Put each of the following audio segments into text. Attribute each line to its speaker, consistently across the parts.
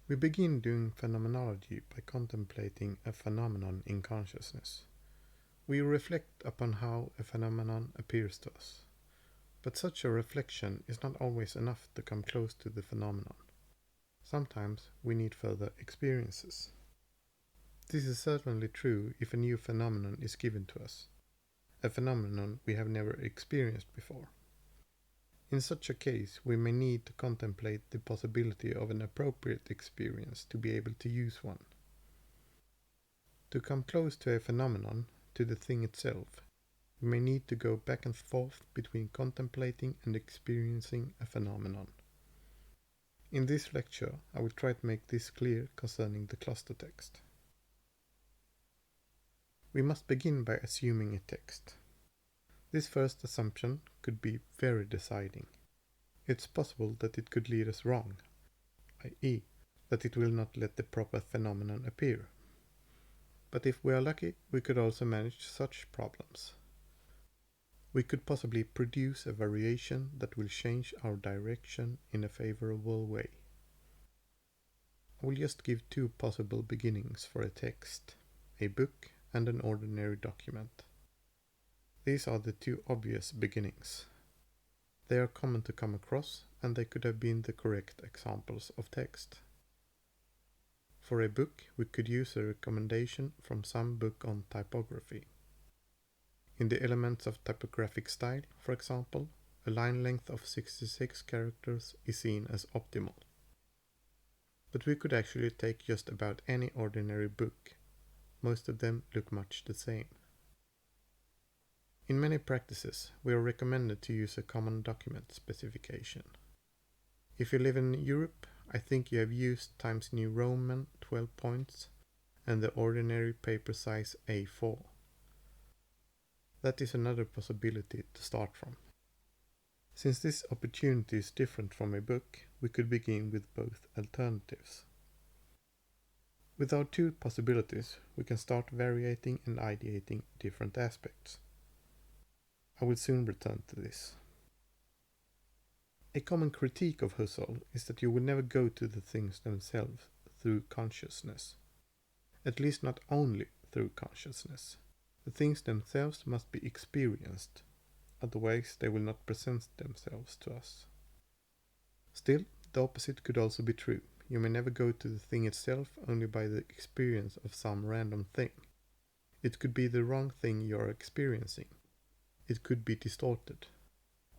Speaker 1: We begin doing phenomenology by contemplating a phenomenon in consciousness. We reflect upon how a phenomenon appears to us. But such a reflection is not always enough to come close to the phenomenon. Sometimes we need further experiences. This is certainly true if a new phenomenon is given to us, a phenomenon we have never experienced before. In such a case, we may need to contemplate the possibility of an appropriate experience to be able to use one. To come close to a phenomenon, to the thing itself, we may need to go back and forth between contemplating and experiencing a phenomenon. In this lecture, I will try to make this clear concerning the cluster text. We must begin by assuming a text. This first assumption could be very deciding. It's possible that it could lead us wrong, i.e., that it will not let the proper phenomenon appear. But if we are lucky, we could also manage such problems. We could possibly produce a variation that will change our direction in a favorable way. I will just give two possible beginnings for a text, a book and an ordinary document. These are the two obvious beginnings. They are common to come across, and they could have been the correct examples of text. For a book, we could use a recommendation from some book on typography. In the elements of typographic style, for example, a line length of 66 characters is seen as optimal. But we could actually take just about any ordinary book. Most of them look much the same. In many practices, we are recommended to use a common document specification. If you live in Europe, I think you have used Times New Roman 12 points and the ordinary paper size A4. That is another possibility to start from. Since this opportunity is different from a book, we could begin with both alternatives. With our two possibilities, we can start variating and ideating different aspects. I will soon return to this. A common critique of Husserl is that you will never go to the things themselves through consciousness. At least not only through consciousness. The things themselves must be experienced, otherwise they will not present themselves to us. Still, the opposite could also be true. You may never go to the thing itself only by the experience of some random thing. It could be the wrong thing you are experiencing. It could be distorted,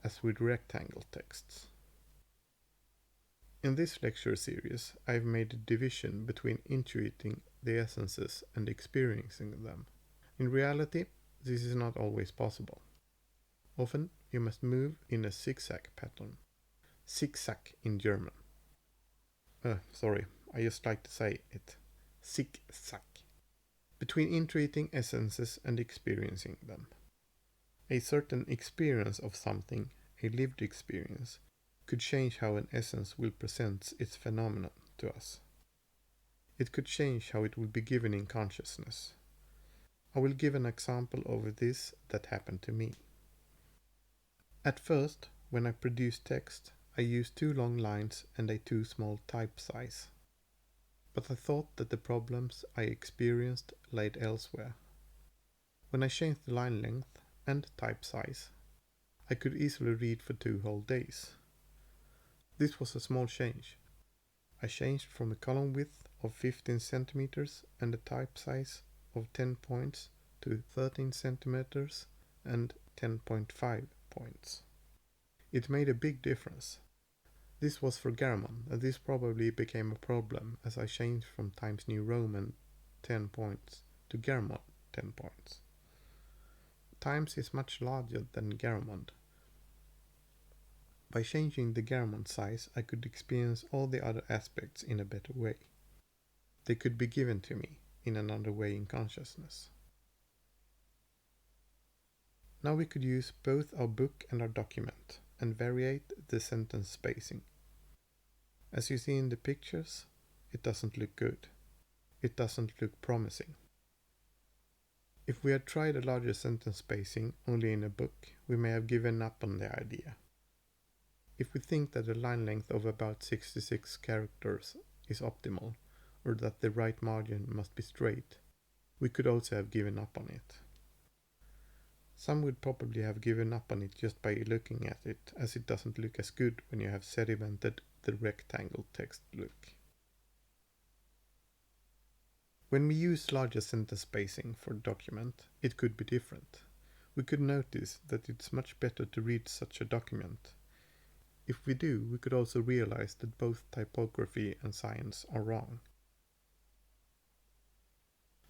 Speaker 1: as with rectangle texts. In this lecture series, I have made a division between intuiting the essences and experiencing them. In reality, this is not always possible. Often, you must move in a zigzag pattern. Zigzag in German. I just like to say it. Zigzag. Between intuiting essences and experiencing them. A certain experience of something, a lived experience, could change how an essence will present its phenomenon to us. It could change how it will be given in consciousness. I will give an example of this that happened to me. At first, when I produced text, I used 2 long lines and a too small type size. But I thought that the problems I experienced laid elsewhere. When I changed the line length and type size, I could easily read for 2 whole days. This was a small change. I changed from a column width of 15 centimeters and a type size of 10 points to 13 centimeters and 10.5 points. It made a big difference. This was for Garamond, and this probably became a problem as I changed from Times New Roman 10 points to Garamond 10 points. Times is much larger than Garamond. By changing the Garamond size, I could experience all the other aspects in a better way. They could be given to me in another way in consciousness. Now we could use both our book and our document and variate the sentence spacing. As you see in the pictures, it doesn't look good. It doesn't look promising. If we had tried a larger sentence spacing only in a book, we may have given up on the idea. If we think that a line length of about 66 characters is optimal, or that the right margin must be straight, we could also have given up on it. Some would probably have given up on it just by looking at it, as it doesn't look as good when you have sedimented the rectangle text look. When we use larger sentence spacing for a document, it could be different. We could notice that it's much better to read such a document. If we do, we could also realize that both typography and science are wrong.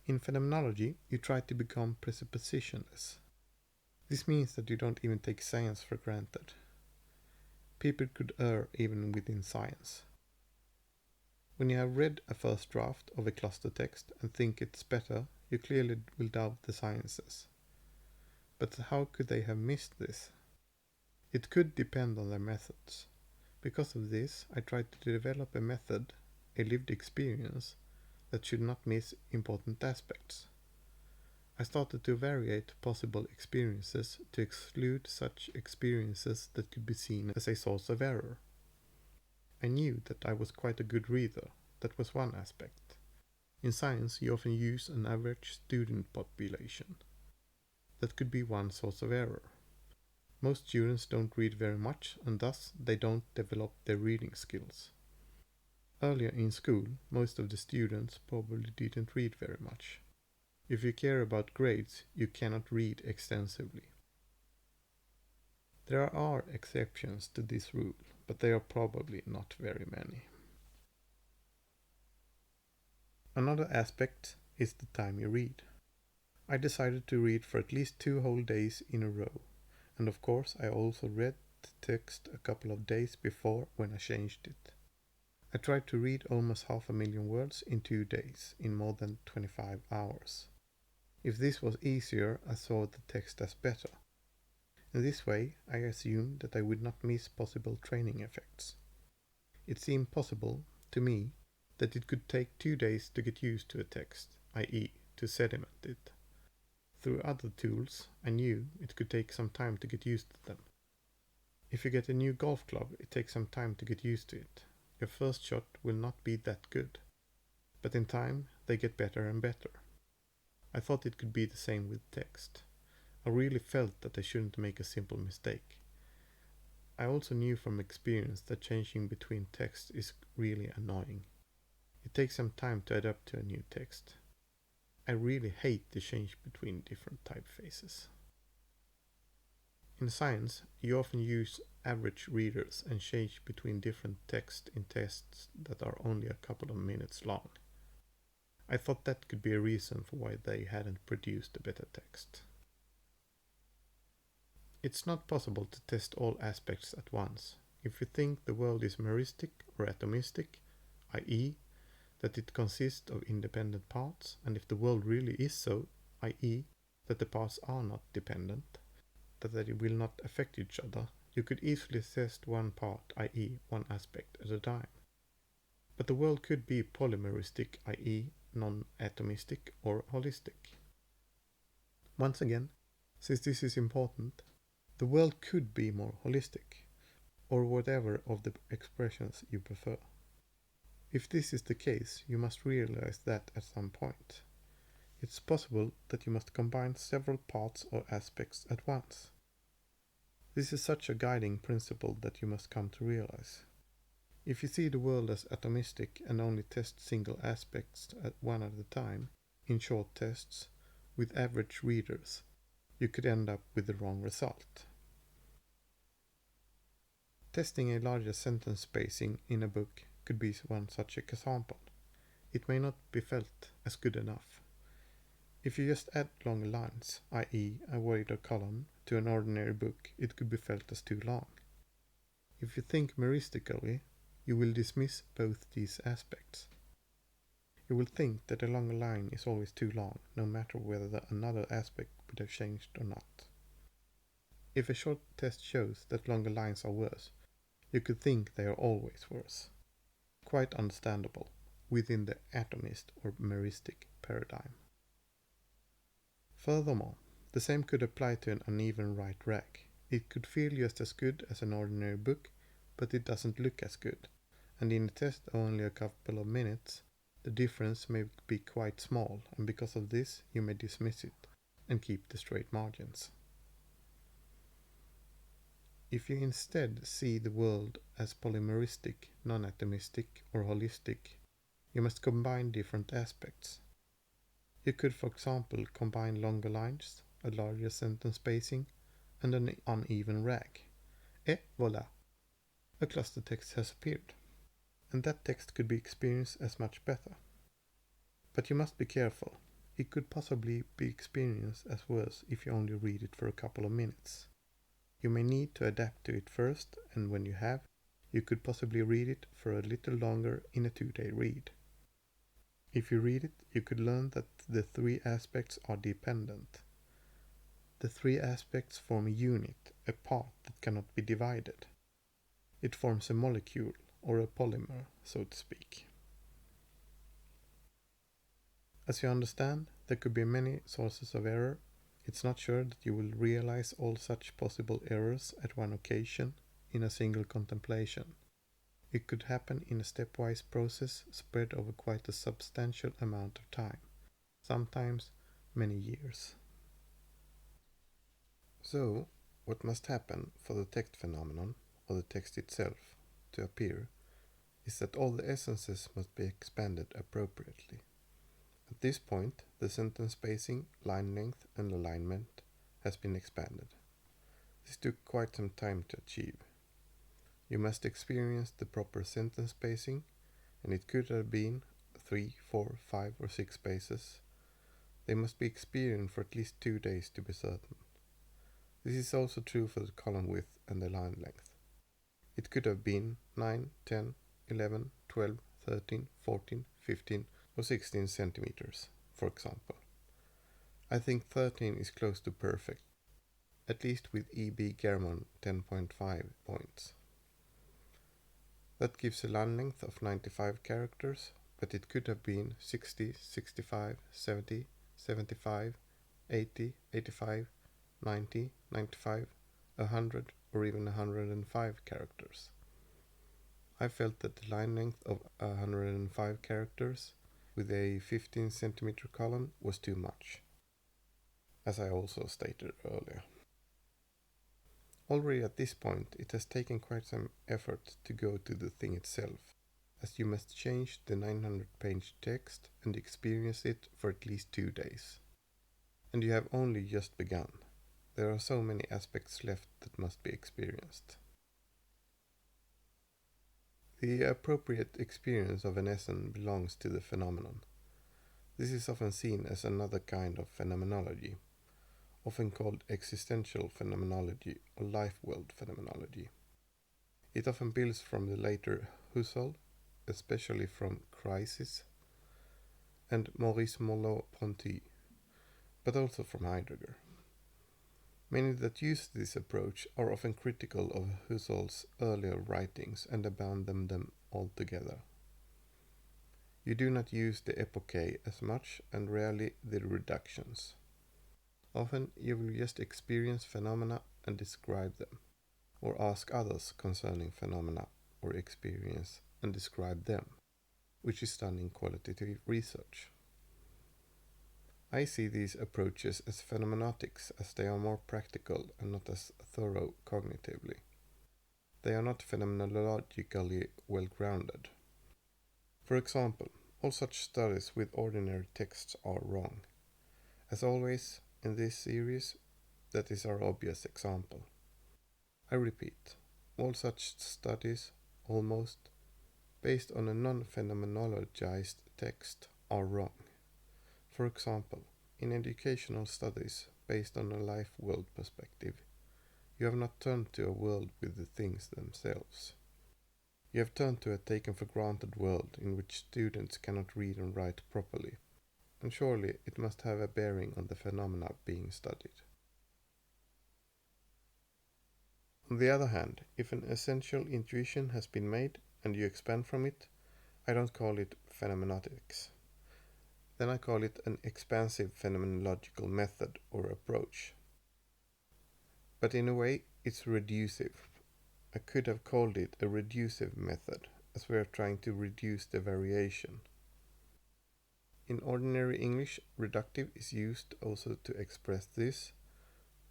Speaker 1: In Phenomenology, you try to become presuppositionless. This means that you don't even take science for granted. People could err even within science. When you have read a first draft of a cluster text and think it's better, you clearly will doubt the sciences. But how could they have missed this? It could depend on their methods. Because of this, I tried to develop a method, a lived experience, that should not miss important aspects. I started to variate possible experiences to exclude such experiences that could be seen as a source of error. I knew that I was quite a good reader. That was one aspect. In science, you often use an average student population. That could be one source of error. Most students don't read very much, and thus they don't develop their reading skills. Earlier in school, most of the students probably didn't read very much. If you care about grades, you cannot read extensively. There are exceptions to this rule, but they are probably not very many. Another aspect is the time you read. I decided to read for at least 2 whole days in a row, and of course I also read the text a couple of days before when I changed it. I tried to read almost 500,000 words in 2 days, in more than 25 hours. If this was easier, I saw the text as better. In this way, I assumed that I would not miss possible training effects. It seemed possible, to me, that it could take 2 days to get used to a text, i.e., to sediment it. Through other tools, I knew it could take some time to get used to them. If you get a new golf club, it takes some time to get used to it. Your first shot will not be that good, but in time they get better and better. I thought it could be the same with text. I really felt that I shouldn't make a simple mistake. I also knew from experience that changing between texts is really annoying. It takes some time to adapt to a new text. I really hate the change between different typefaces. In science, you often use average readers and change between different text in tests that are only a couple of minutes long. I thought that could be a reason for why they hadn't produced a better text. It's not possible to test all aspects at once. If you think the world is meristic or atomistic, i.e., that it consists of independent parts, and if the world really is so, i.e., that the parts are not dependent, that they will not affect each other, you could easily test one part, i.e., one aspect at a time. But the world could be polymeristic, i.e., non-atomistic or holistic. Once again, since this is important, the world could be more holistic, or whatever of the expressions you prefer. If this is the case, you must realize that at some point. It's possible that you must combine several parts or aspects at once. This is such a guiding principle that you must come to realize. If you see the world as atomistic and only test single aspects at one at a time, in short tests, with average readers, you could end up with the wrong result. Testing a larger sentence spacing in a book could be one such example. It may not be felt as good enough. If you just add longer lines, i.e. a wider column, to an ordinary book, it could be felt as too long. If you think meristically, you will dismiss both these aspects. You will think that a longer line is always too long, no matter whether another aspect would have changed or not. If a short test shows that longer lines are worse, you could think they are always worse. Quite understandable, within the atomist or meristic paradigm. Furthermore, the same could apply to an uneven right rag. It could feel just as good as an ordinary book, but it doesn't look as good, and in a test of only a couple of minutes, the difference may be quite small, and because of this you may dismiss it and keep the straight margins. If you instead see the world as polymeristic, non-atomistic, or holistic, you must combine different aspects. You could, for example, combine longer lines, a larger sentence spacing, and an uneven rag. Et voila! A cluster text has appeared. And that text could be experienced as much better. But you must be careful. It could possibly be experienced as worse if you only read it for a couple of minutes. You may need to adapt to it first, and when you have, you could possibly read it for a little longer in a 2-day read. If you read it, you could learn that the three aspects are dependent. The three aspects form a unit, a part that cannot be divided. It forms a molecule, or a polymer, so to speak. As you understand, there could be many sources of error. It's not sure that you will realize all such possible errors at one occasion in a single contemplation. It could happen in a stepwise process spread over quite a substantial amount of time, sometimes many years. So, what must happen for the text phenomenon, or the text itself, to appear, is that all the essences must be expanded appropriately. At this point, the sentence spacing, line length, and alignment has been expanded. This took quite some time to achieve. You must experience the proper sentence spacing, and it could have been 3, 4, 5, or 6 spaces. They must be experienced for at least 2 days to be certain. This is also true for the column width and the line length. It could have been 9, 10, 11, 12, 13, 14, 15, or 16 centimeters, for example. I think 13 is close to perfect, at least with E.B. Germon 10.5 points. That gives a line length of 95 characters, but it could have been 60, 65, 70, 75, 80, 85, 90, 95, 100, or even 105 characters. I felt that the line length of 105 characters with a 15 centimeter column was too much, as I also stated earlier. Already at this point, it has taken quite some effort to go to the thing itself, as you must change the 900-page text and experience it for at least 2 days. And you have only just begun. There are so many aspects left that must be experienced. The appropriate experience of an essence belongs to the phenomenon. This is often seen as another kind of phenomenology, often called existential phenomenology or life world phenomenology. It often builds from the later Husserl, especially from Crisis, and Maurice Merleau-Ponty, but also from Heidegger. Many that use this approach are often critical of Husserl's earlier writings and abandon them altogether. You do not use the epoche as much, and rarely the reductions. Often you will just experience phenomena and describe them, or ask others concerning phenomena or experience and describe them, which is done in qualitative research. I see these approaches as phenomenotics, as they are more practical and not as thorough cognitively. They are not phenomenologically well-grounded. For example, all such studies with ordinary texts are wrong. As always, in this series, that is our obvious example. I repeat, all such studies, almost, based on a non-phenomenologized text, are wrong. For example, in educational studies based on a life world perspective, you have not turned to a world with the things themselves. You have turned to a taken for granted world in which students cannot read and write properly, and surely it must have a bearing on the phenomena being studied. On the other hand, if an essential intuition has been made and you expand from it, I don't call it phenomenotics. Then I call it an expansive-phenomenological method or approach. But in a way, it's reducive. I could have called it a reducive method, as we are trying to reduce the variation. In ordinary English, reductive is used also to express this,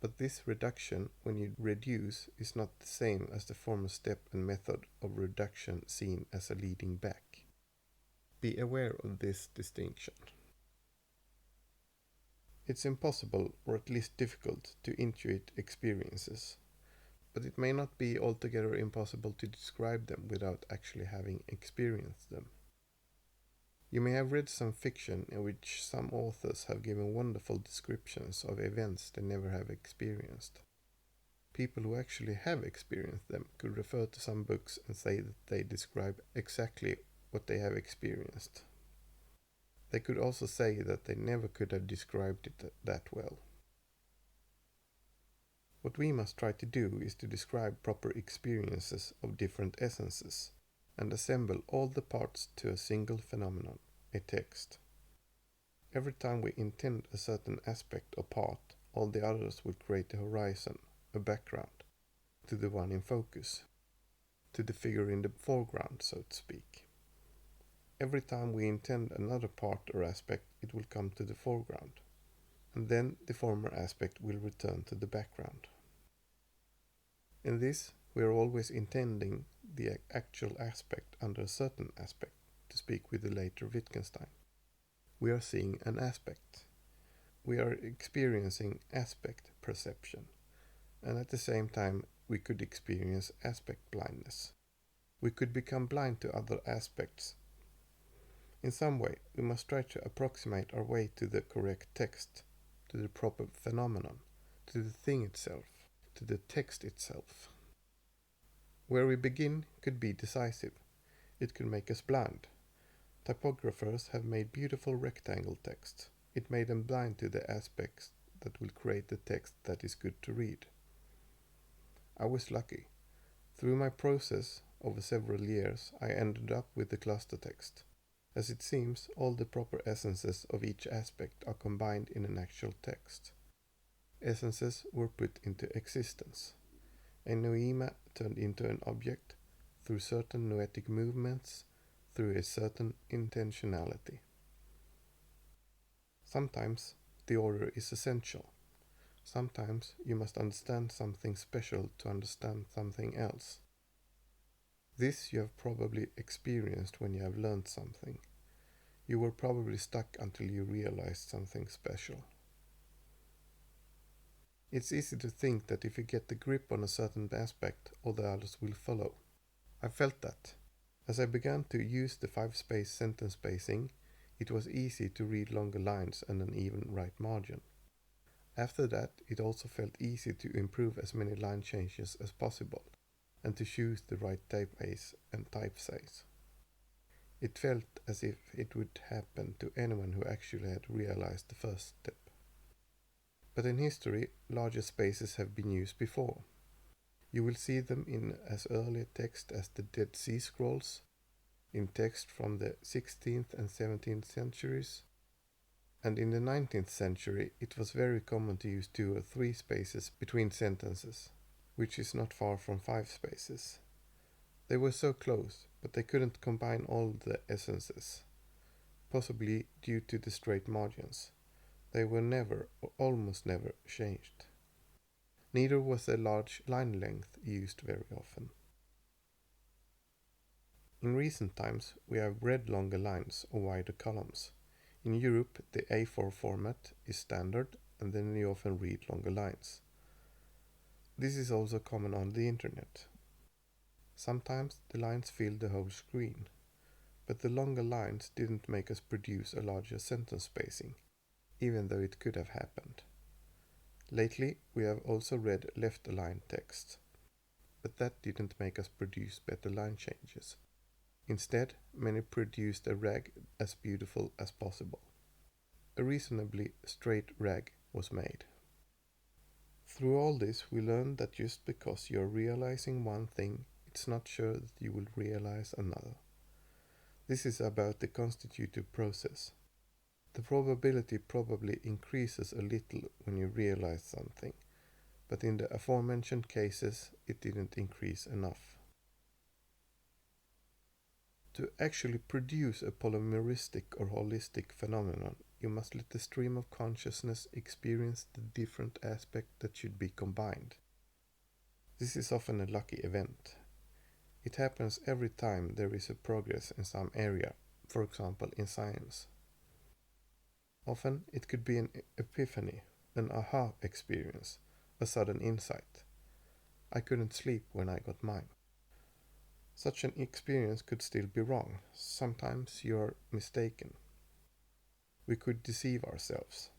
Speaker 1: but this reduction, when you reduce, is not the same as the former step and method of reduction seen as a leading back. Be aware of this distinction. It's impossible, or at least difficult, to intuit experiences, but it may not be altogether impossible to describe them without actually having experienced them. You may have read some fiction in which some authors have given wonderful descriptions of events they never have experienced. People who actually have experienced them could refer to some books and say that they describe exactly what they have experienced. They could also say that they never could have described it that well. What we must try to do is to describe proper experiences of different essences and assemble all the parts to a single phenomenon, a text. Every time we intend a certain aspect or part, all the others will create a horizon, a background, to the one in focus, to the figure in the foreground, so to speak. Every time we intend another part or aspect, it will come to the foreground, and then the former aspect will return to the background. In this, we are always intending the actual aspect under a certain aspect, to speak with the later Wittgenstein. We are seeing an aspect. We are experiencing aspect perception, and at the same time we could experience aspect blindness. We could become blind to other aspects. In some way, we must try to approximate our way to the correct text, to the proper phenomenon, to the thing itself, to the text itself. Where we begin could be decisive. It could make us blind. Typographers have made beautiful rectangle texts. It made them blind to the aspects that will create the text that is good to read. I was lucky. Through my process over several years, I ended up with the cluster text. As it seems, all the proper essences of each aspect are combined in an actual text. Essences were put into existence. A noema turned into an object through certain noetic movements, through a certain intentionality. Sometimes the order is essential. Sometimes you must understand something special to understand something else. This you have probably experienced when you have learned something. You were probably stuck until you realized something special. It's easy to think that if you get the grip on a certain aspect, all the others will follow. I felt that. As I began to use the 5-space sentence spacing, it was easy to read longer lines and an even right margin. After that, it also felt easy to improve as many line changes as possible, and to choose the right typeface and typeface. It felt as if it would happen to anyone who actually had realized the first step. But in history, larger spaces have been used before. You will see them in as early text as the Dead Sea Scrolls, in text from the 16th and 17th centuries, and in the 19th century it was very common to use 2 or 3 spaces between sentences, which is not far from 5 spaces. They were so close, but they couldn't combine all the essences, possibly due to the straight margins. They were never, or almost never, changed. Neither was a large line length used very often. In recent times, we have read longer lines or wider columns. In Europe, the A4 format is standard, and then you often read longer lines. This is also common on the internet. Sometimes the lines filled the whole screen, but the longer lines didn't make us produce a larger sentence spacing, even though it could have happened. Lately, we have also read left-aligned text, but that didn't make us produce better line changes. Instead, many produced a rag as beautiful as possible. A reasonably straight rag was made. Through all this, we learned that just because you are realizing one thing, it's not sure that you will realize another. This is about the constitutive process. The probability probably increases a little when you realize something, but in the aforementioned cases, it didn't increase enough. To actually produce a polymeristic or holistic phenomenon, you must let the stream of consciousness experience the different aspects that should be combined. This is often a lucky event. It happens every time there is a progress in some area, for example in science. Often it could be an epiphany, an aha experience, a sudden insight. I couldn't sleep when I got mine. Such an experience could still be wrong. Sometimes you are mistaken. We could deceive ourselves.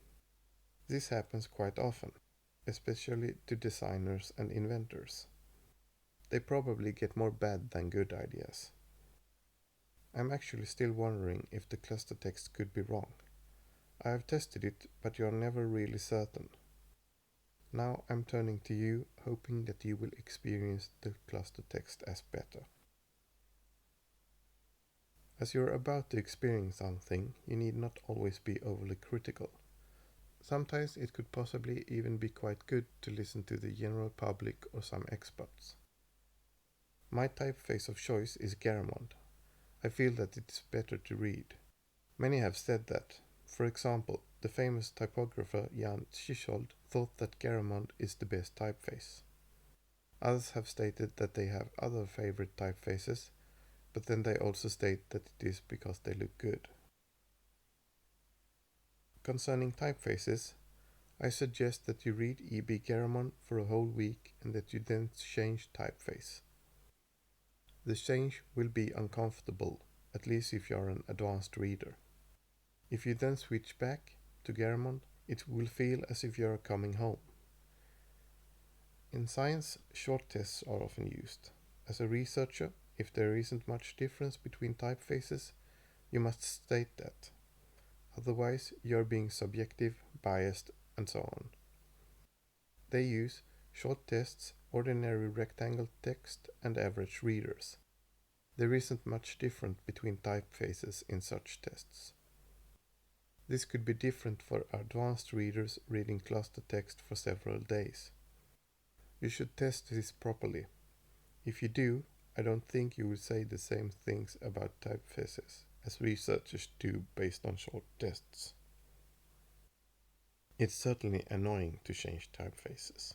Speaker 1: This happens quite often, especially to designers and inventors. They probably get more bad than good ideas. I'm actually still wondering if the cluster text could be wrong. I have tested it, but you're never really certain. Now I'm turning to you, hoping that you will experience the cluster text as better. As you're about to experience something, you need not always be overly critical. Sometimes it could possibly even be quite good to listen to the general public or some experts. My typeface of choice is Garamond. I feel that it is better to read. Many have said that. For example, the famous typographer Jan Tschichold thought that Garamond is the best typeface. Others have stated that they have other favorite typefaces, but then they also state that it is because they look good. Concerning typefaces, I suggest that you read E.B. Garamond for a whole week and that you then change typeface. The change will be uncomfortable, at least if you are an advanced reader. If you then switch back to Garamond, it will feel as if you are coming home. In science, short tests are often used. As a researcher, if there isn't much difference between typefaces, you must state that. Otherwise, you're being subjective, biased, and so on. They use short tests, ordinary rectangle text, and average readers. There isn't much difference between typefaces in such tests. This could be different for advanced readers reading cluster text for several days. You should test this properly. If you do, I don't think you will say the same things about typefaces as researchers do based on short tests. It's certainly annoying to change typefaces.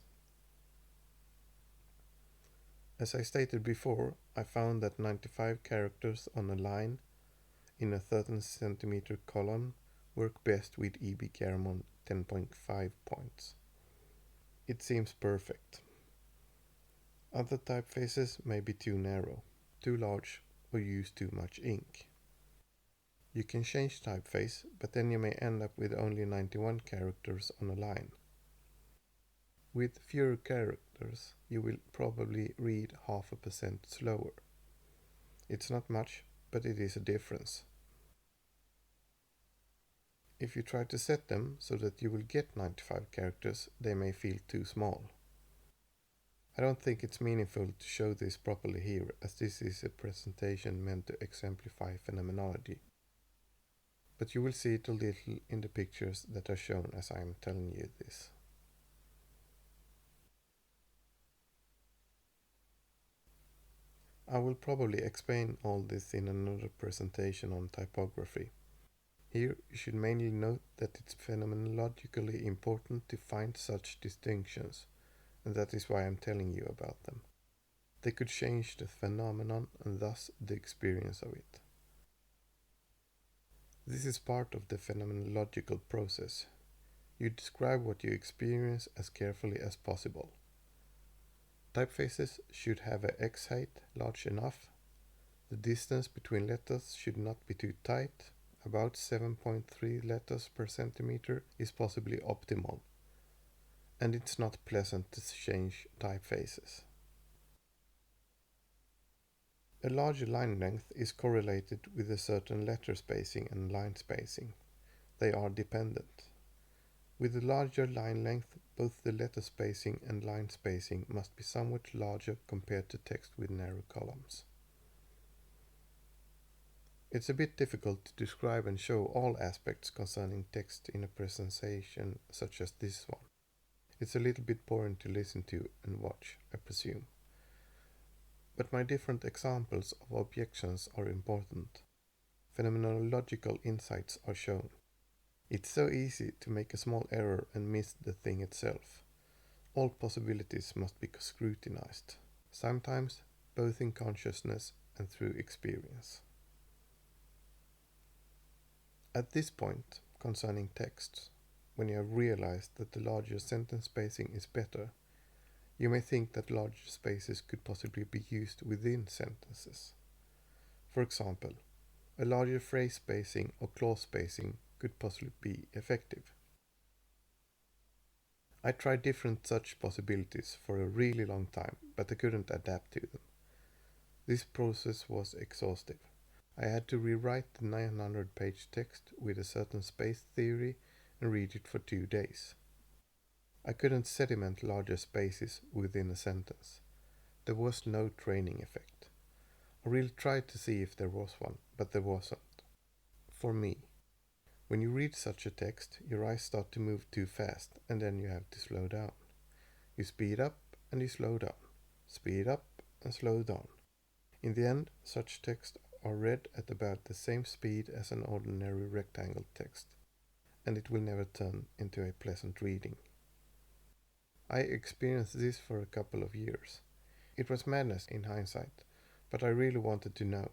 Speaker 1: As I stated before, I found that 95 characters on a line in a 13 cm column work best with E.B. Garamond 10.5 points. It seems perfect. Other typefaces may be too narrow, too large, or use too much ink. You can change typeface, but then you may end up with only 91 characters on a line. With fewer characters, you will probably read 0.5% slower. It's not much, but it is a difference. If you try to set them so that you will get 95 characters, they may feel too small. I don't think it's meaningful to show this properly here, as this is a presentation meant to exemplify phenomenology. But you will see it a little in the pictures that are shown as I am telling you this. I will probably explain all this in another presentation on typography. Here you should mainly note that it's phenomenologically important to find such distinctions, and that is why I'm telling you about them. They could change the phenomenon and thus the experience of it. This is part of the phenomenological process. You describe what you experience as carefully as possible. Typefaces should have a X height large enough. The distance between letters should not be too tight. About 7.3 letters per centimeter is possibly optimal. And it's not pleasant to change typefaces. A larger line length is correlated with a certain letter spacing and line spacing. They are dependent. With a larger line length, both the letter spacing and line spacing must be somewhat larger compared to text with narrow columns. It's a bit difficult to describe and show all aspects concerning text in a presentation such as this one. It's a little bit boring to listen to and watch, I presume. But my different examples of objections are important. Phenomenological insights are shown. It's so easy to make a small error and miss the thing itself. All possibilities must be scrutinized, sometimes both in consciousness and through experience. At this point, concerning texts, when you have realized that the larger sentence spacing is better, you may think that larger spaces could possibly be used within sentences. For example, a larger phrase spacing or clause spacing could possibly be effective. I tried different such possibilities for a really long time, but I couldn't adapt to them. This process was exhaustive. I had to rewrite the 900-page text with a certain space theory and read it for 2 days. I couldn't sediment larger spaces within a sentence. There was no training effect. I really tried to see if there was one, but there wasn't. For me. When you read such a text, your eyes start to move too fast, and then you have to slow down. You speed up and you slow down. Speed up and slow down. In the end, such texts are read at about the same speed as an ordinary rectangle text, and it will never turn into a pleasant reading. I experienced this for a couple of years. It was madness in hindsight, but I really wanted to know.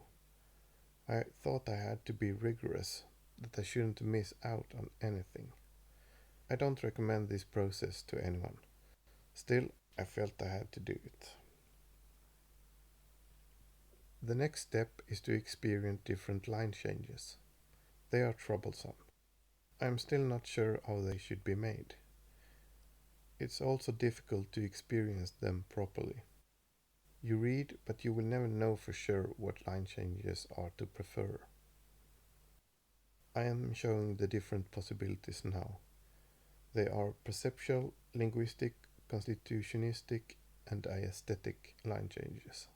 Speaker 1: I thought I had to be rigorous, that I shouldn't miss out on anything. I don't recommend this process to anyone. Still, I felt I had to do it. The next step is to experience different line changes. They are troublesome. I am still not sure how they should be made. It's also difficult to experience them properly. You read, but you will never know for sure what line changes are to prefer. I am showing the different possibilities now. They are perceptual, linguistic, constitutionistic, and aesthetic line changes.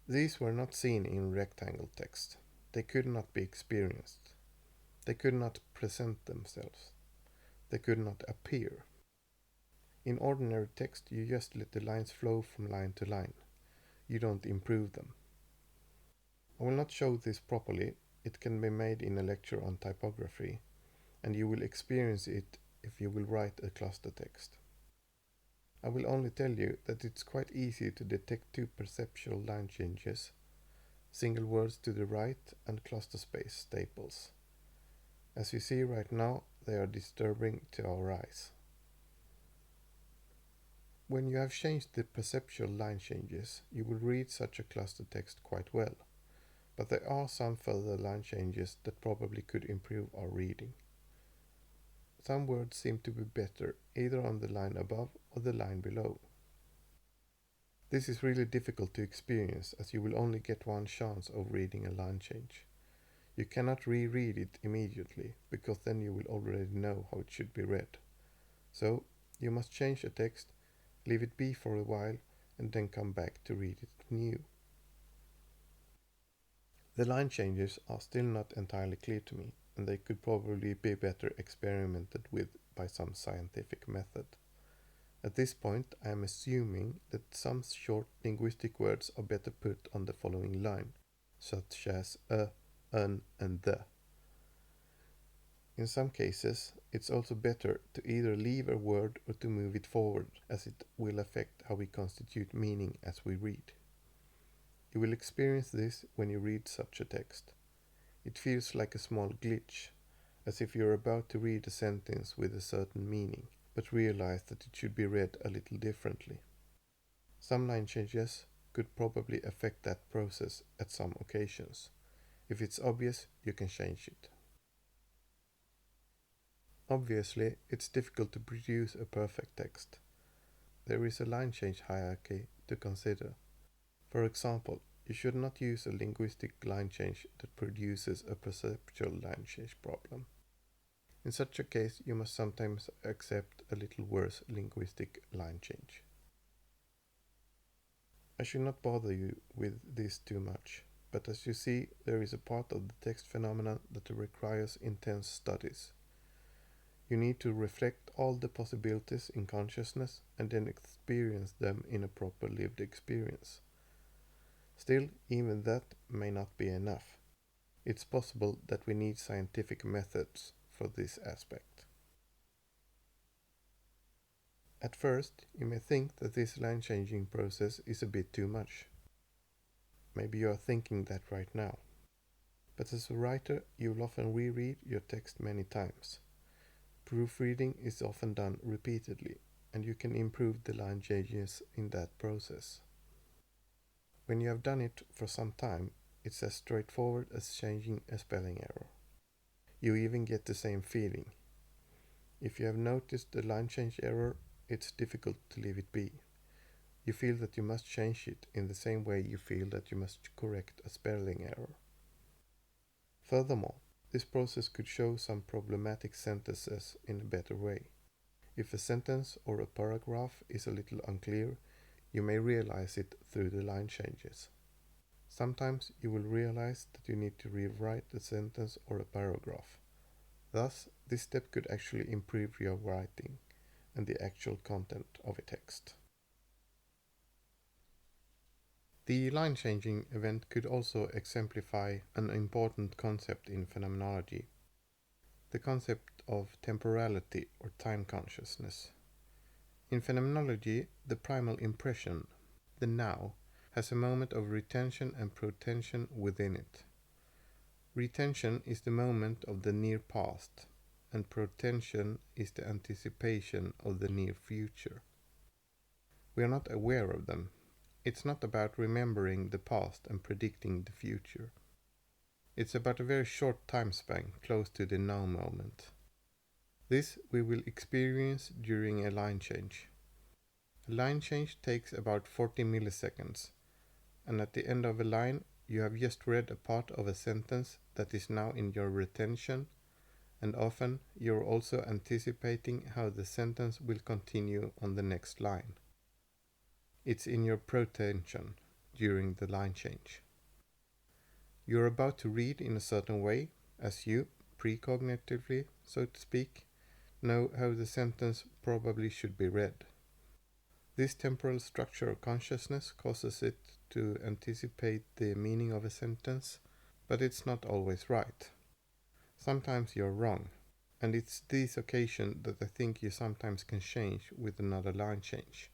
Speaker 1: These were not seen in rectangle text. They could not be experienced. They could not present themselves. They could not appear. In ordinary text, you just let the lines flow from line to line. You don't improve them. I will not show this properly. It can be made in a lecture on typography, and you will experience it if you will write a cluster text. I will only tell you that it's quite easy to detect two perceptual line changes, single words to the right and cluster space staples. As you see right now, they are disturbing to our eyes. When you have changed the perceptual line changes, you will read such a cluster text quite well, but there are some further line changes that probably could improve our reading. Some words seem to be better either on the line above or the line below. This is really difficult to experience as you will only get one chance of reading a line change. You cannot reread it immediately because then you will already know how it should be read. So you must change a text, leave it be for a while, and then come back to read it new. The line changes are still not entirely clear to me, and they could probably be better experimented with by some scientific method. At this point, I am assuming that some short linguistic words are better put on the following line, such as a, an, and the. In some cases, it's also better to either leave a word or to move it forward, as it will affect how we constitute meaning as we read. You will experience this when you read such a text. It feels like a small glitch, as if you're about to read a sentence with a certain meaning, but realize that it should be read a little differently. Some line changes could probably affect that process at some occasions. If it's obvious, you can change it. Obviously, it's difficult to produce a perfect text. There is a line change hierarchy to consider. For example, you should not use a linguistic line change that produces a perceptual line change problem. In such a case, you must sometimes accept a little worse linguistic line change. I should not bother you with this too much, but as you see, there is a part of the text phenomenon that requires intense studies. You need to reflect all the possibilities in consciousness and then experience them in a proper lived experience. Still, even that may not be enough. It's possible that we need scientific methods for this aspect. At first, you may think that this line changing process is a bit too much. Maybe you are thinking that right now. But as a writer, you will often reread your text many times. Proofreading is often done repeatedly, and you can improve the line changes in that process. When you have done it for some time, it's as straightforward as changing a spelling error. You even get the same feeling. If you have noticed the line change error, it's difficult to leave it be. You feel that you must change it in the same way you feel that you must correct a spelling error. Furthermore, this process could show some problematic sentences in a better way. If a sentence or a paragraph is a little unclear, you may realize it through the line changes. Sometimes you will realize that you need to rewrite the sentence or a paragraph. Thus, this step could actually improve your writing and the actual content of a text. The line changing event could also exemplify an important concept in phenomenology, the concept of temporality or time consciousness. In phenomenology, the primal impression, the now, has a moment of retention and protension within it. Retention is the moment of the near past, and protension is the anticipation of the near future. We are not aware of them. It's not about remembering the past and predicting the future. It's about a very short time span close to the now moment. This we will experience during a line change. A line change takes about 40 milliseconds, and at the end of a line you have just read a part of a sentence that is now in your retention, and often you're also anticipating how the sentence will continue on the next line. It's in your protension during the line change. You're about to read in a certain way, as you, precognitively, so to speak, know how the sentence probably should be read. This temporal structure of consciousness causes it to anticipate the meaning of a sentence, but it's not always right. Sometimes you're wrong, and it's this occasion that I think you sometimes can change with another line change.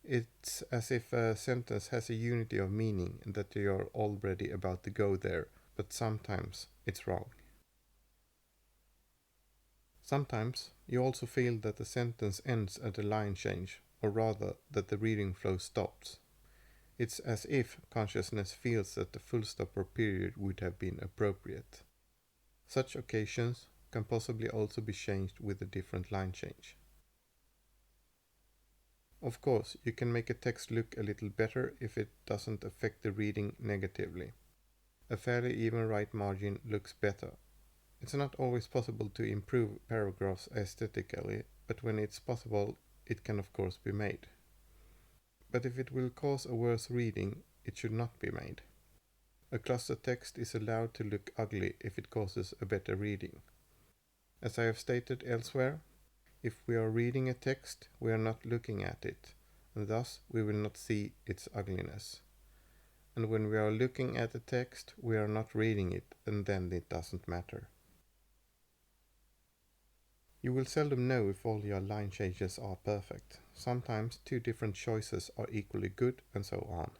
Speaker 1: It's as if a sentence has a unity of meaning and that you're already about to go there, but sometimes it's wrong. Sometimes you also feel that the sentence ends at a line change, or rather that the reading flow stops. It's as if consciousness feels that the full stop or period would have been appropriate. Such occasions can possibly also be changed with a different line change. Of course, you can make a text look a little better if it doesn't affect the reading negatively. A fairly even right margin looks better. It's not always possible to improve paragraphs aesthetically, but when it's possible, it can of course be made. But if it will cause a worse reading, it should not be made. A cluster text is allowed to look ugly if it causes a better reading. As I have stated elsewhere, if we are reading a text, we are not looking at it, and thus we will not see its ugliness. And when we are looking at a text, we are not reading it, and then it doesn't matter. You will seldom know if all your line changes are perfect. Sometimes two different choices are equally good, and so on.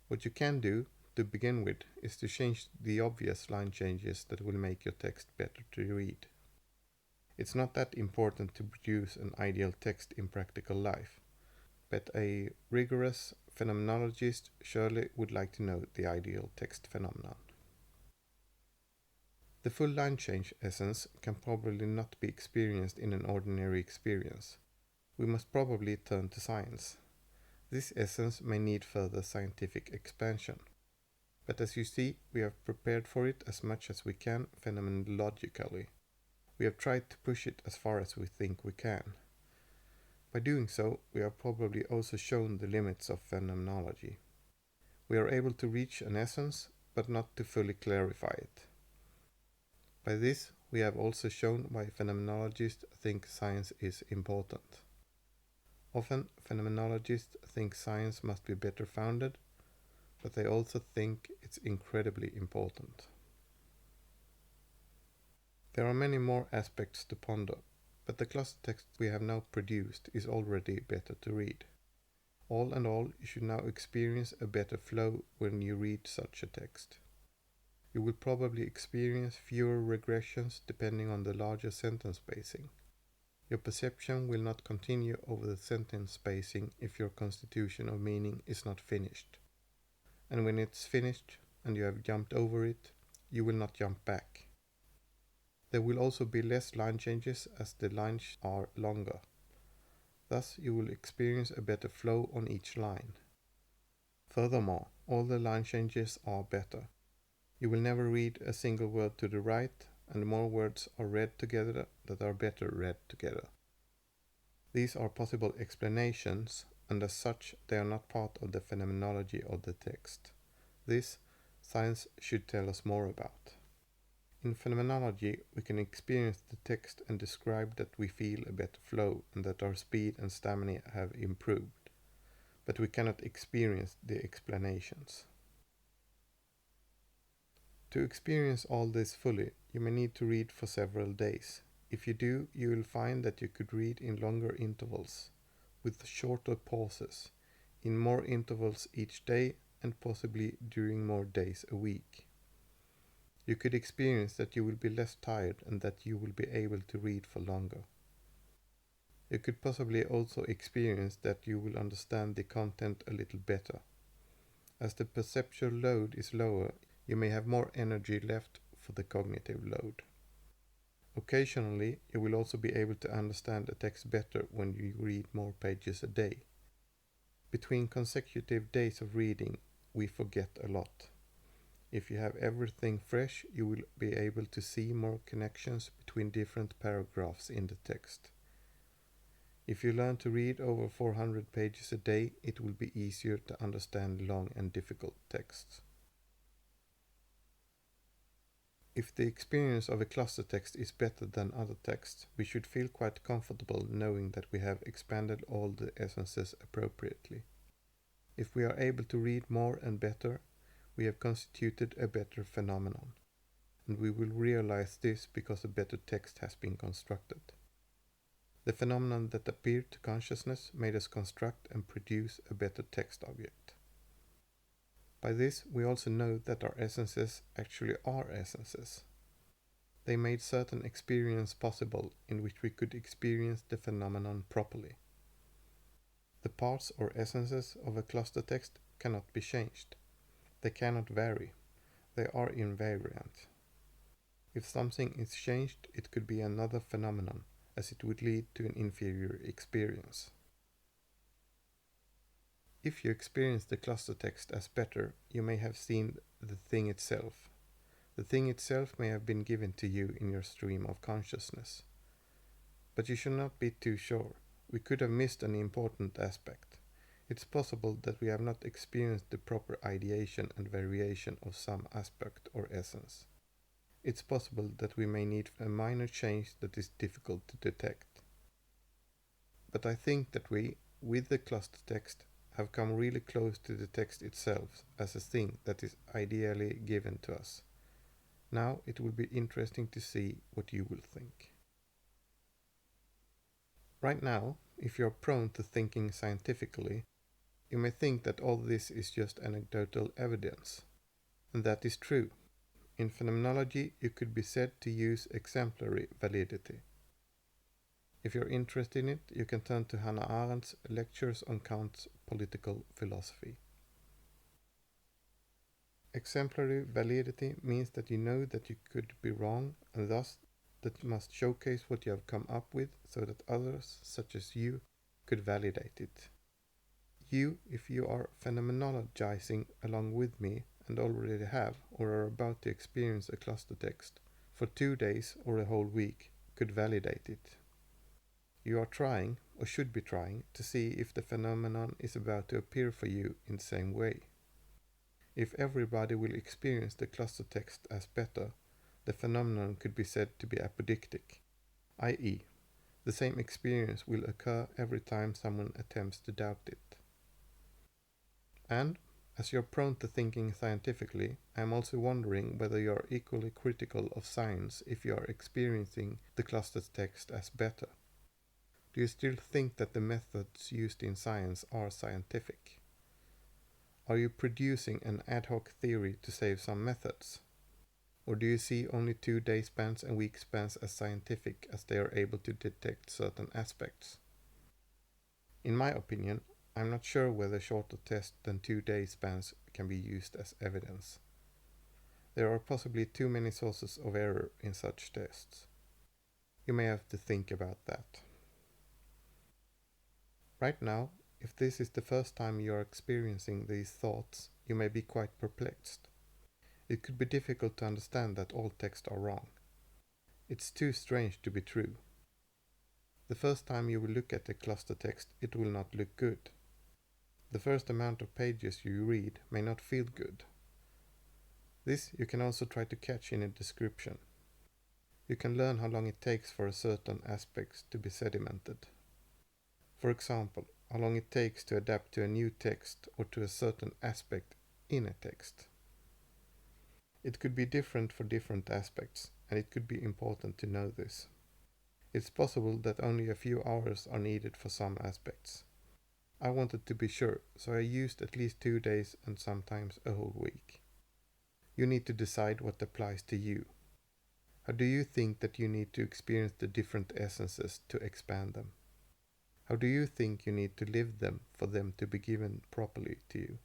Speaker 1: What you can do, to begin with, is to change the obvious line changes that will make your text better to read. It's not that important to produce an ideal text in practical life, but a rigorous phenomenologist surely would like to know the ideal text phenomenon. The full line change essence can probably not be experienced in an ordinary experience. We must probably turn to science. This essence may need further scientific expansion. But as you see, we have prepared for it as much as we can phenomenologically. We have tried to push it as far as we think we can. By doing so, we have probably also shown the limits of phenomenology. We are able to reach an essence, but not to fully clarify it. By this, we have also shown why phenomenologists think science is important. Often, phenomenologists think science must be better founded, but they also think it's incredibly important. There are many more aspects to ponder, but the cluster text we have now produced is already better to read. All in all, you should now experience a better flow when you read such a text. You will probably experience fewer regressions depending on the larger sentence spacing. Your perception will not continue over the sentence spacing if your constitution of meaning is not finished. And when it's finished and you have jumped over it, you will not jump back. There will also be less line changes as the lines are longer. Thus, you will experience a better flow on each line. Furthermore, all the line changes are better. You will never read a single word to the right, and more words are read together that are better read together. These are possible explanations, and as such they are not part of the phenomenology of the text. This, science should tell us more about. In phenomenology, we can experience the text and describe that we feel a better flow and that our speed and stamina have improved, but we cannot experience the explanations. To experience all this fully, you may need to read for several days. If you do, you will find that you could read in longer intervals, with shorter pauses, in more intervals each day, and possibly during more days a week. You could experience that you will be less tired and that you will be able to read for longer. You could possibly also experience that you will understand the content a little better. As the perceptual load is lower, you may have more energy left for the cognitive load. Occasionally, you will also be able to understand a text better when you read more pages a day. Between consecutive days of reading, we forget a lot. If you have everything fresh, you will be able to see more connections between different paragraphs in the text. If you learn to read over 400 pages a day, it will be easier to understand long and difficult texts. If the experience of a cluster text is better than other texts, we should feel quite comfortable knowing that we have expanded all the essences appropriately. If we are able to read more and better, we have constituted a better phenomenon, and we will realize this because a better text has been constructed. The phenomenon that appeared to consciousness made us construct and produce a better text object. By this, we also know that our essences actually are essences. They made certain experience possible in which we could experience the phenomenon properly. The parts or essences of a cluster text cannot be changed. They cannot vary. They are invariant. If something is changed, it could be another phenomenon, as it would lead to an inferior experience. If you experience the cluster text as better, you may have seen the thing itself. The thing itself may have been given to you in your stream of consciousness. But you should not be too sure. We could have missed an important aspect. It's possible that we have not experienced the proper ideation and variation of some aspect or essence. It's possible that we may need a minor change that is difficult to detect. But I think that we, with the cluster text, have come really close to the text itself as a thing that is ideally given to us. Now it will be interesting to see what you will think. Right now, if you are prone to thinking scientifically, you may think that all this is just anecdotal evidence. And that is true. In phenomenology, you could be said to use exemplary validity. If you're interested in it, you can turn to Hannah Arendt's Lectures on Kant's Political Philosophy. Exemplary validity means that you know that you could be wrong, and thus that you must showcase what you have come up with so that others, such as you, could validate it. You, if you are phenomenologizing along with me and already have or are about to experience a cluster text, for 2 days or a whole week, could validate it. You are trying, or should be trying, to see if the phenomenon is about to appear for you in the same way. If everybody will experience the cluster text as better, the phenomenon could be said to be apodictic, i.e., the same experience will occur every time someone attempts to doubt it. And, as you're prone to thinking scientifically, I'm also wondering whether you're equally critical of science if you are experiencing the clustered text as better. Do you still think that the methods used in science are scientific? Are you producing an ad hoc theory to save some methods? Or do you see only 2-day spans and week spans as scientific as they are able to detect certain aspects? In my opinion, I'm not sure whether shorter tests than 2-day spans can be used as evidence. There are possibly too many sources of error in such tests. You may have to think about that. Right now, if this is the first time you are experiencing these thoughts, you may be quite perplexed. It could be difficult to understand that all texts are wrong. It's too strange to be true. The first time you will look at a cluster text, it will not look good. The first amount of pages you read may not feel good. This you can also try to catch in a description. You can learn how long it takes for a certain aspect to be sedimented. For example, how long it takes to adapt to a new text or to a certain aspect in a text. It could be different for different aspects, and it could be important to know this. It's possible that only a few hours are needed for some aspects. I wanted to be sure, so I used at least 2 days and sometimes a whole week. You need to decide what applies to you. How do you think that you need to experience the different essences to expand them? How do you think you need to live them for them to be given properly to you?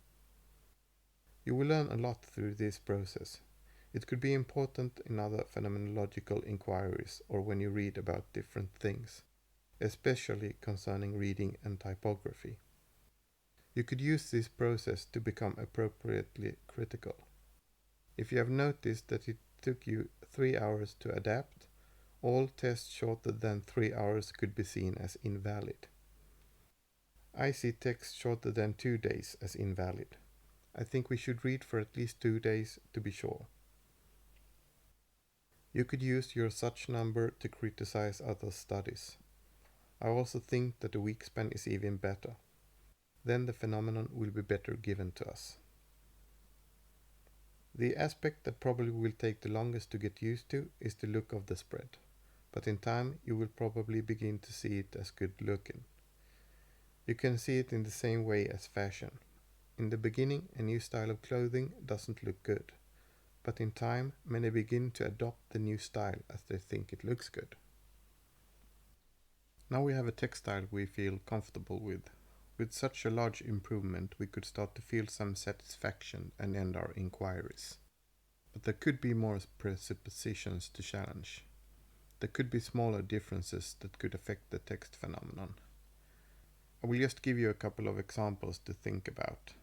Speaker 1: You will learn a lot through this process. It could be important in other phenomenological inquiries or when you read about different things, especially concerning reading and typography. You could use this process to become appropriately critical. If you have noticed that it took you 3 hours to adapt, all tests shorter than 3 hours could be seen as invalid. I see text shorter than 2 days as invalid. I think we should read for at least 2 days to be sure. You could use your such number to criticize other studies. I also think that a week span is even better. Then the phenomenon will be better given to us. The aspect that probably will take the longest to get used to is the look of the spread, but in time you will probably begin to see it as good looking. You can see it in the same way as fashion. In the beginning, a new style of clothing doesn't look good, but in time many begin to adopt the new style as they think it looks good. Now we have a textile we feel comfortable with. With such a large improvement, we could start to feel some satisfaction and end our inquiries. But there could be more presuppositions to challenge. There could be smaller differences that could affect the text phenomenon. I will just give you a couple of examples to think about.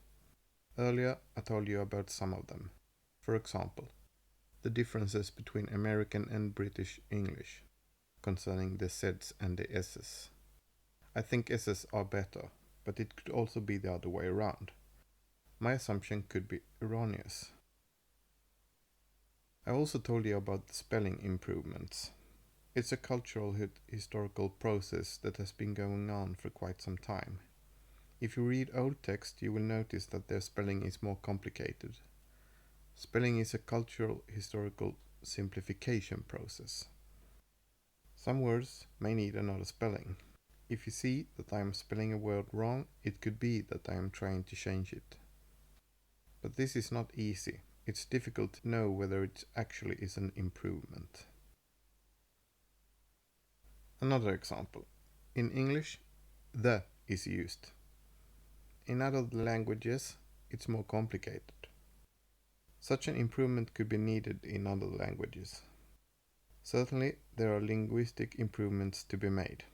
Speaker 1: Earlier, I told you about some of them. For example, the differences between American and British English, concerning the Zs and the Ss. I think Ss are better, but it could also be the other way around. My assumption could be erroneous. I also told you about the spelling improvements. It's a cultural historical process that has been going on for quite some time. If you read old text, you will notice that their spelling is more complicated. Spelling is a cultural historical simplification process. Some words may need another spelling. If you see that I am spelling a word wrong, it could be that I am trying to change it. But this is not easy. It's difficult to know whether it actually is an improvement. Another example. In English, the is used. In other languages, it's more complicated. Such an improvement could be needed in other languages. Certainly, there are linguistic improvements to be made.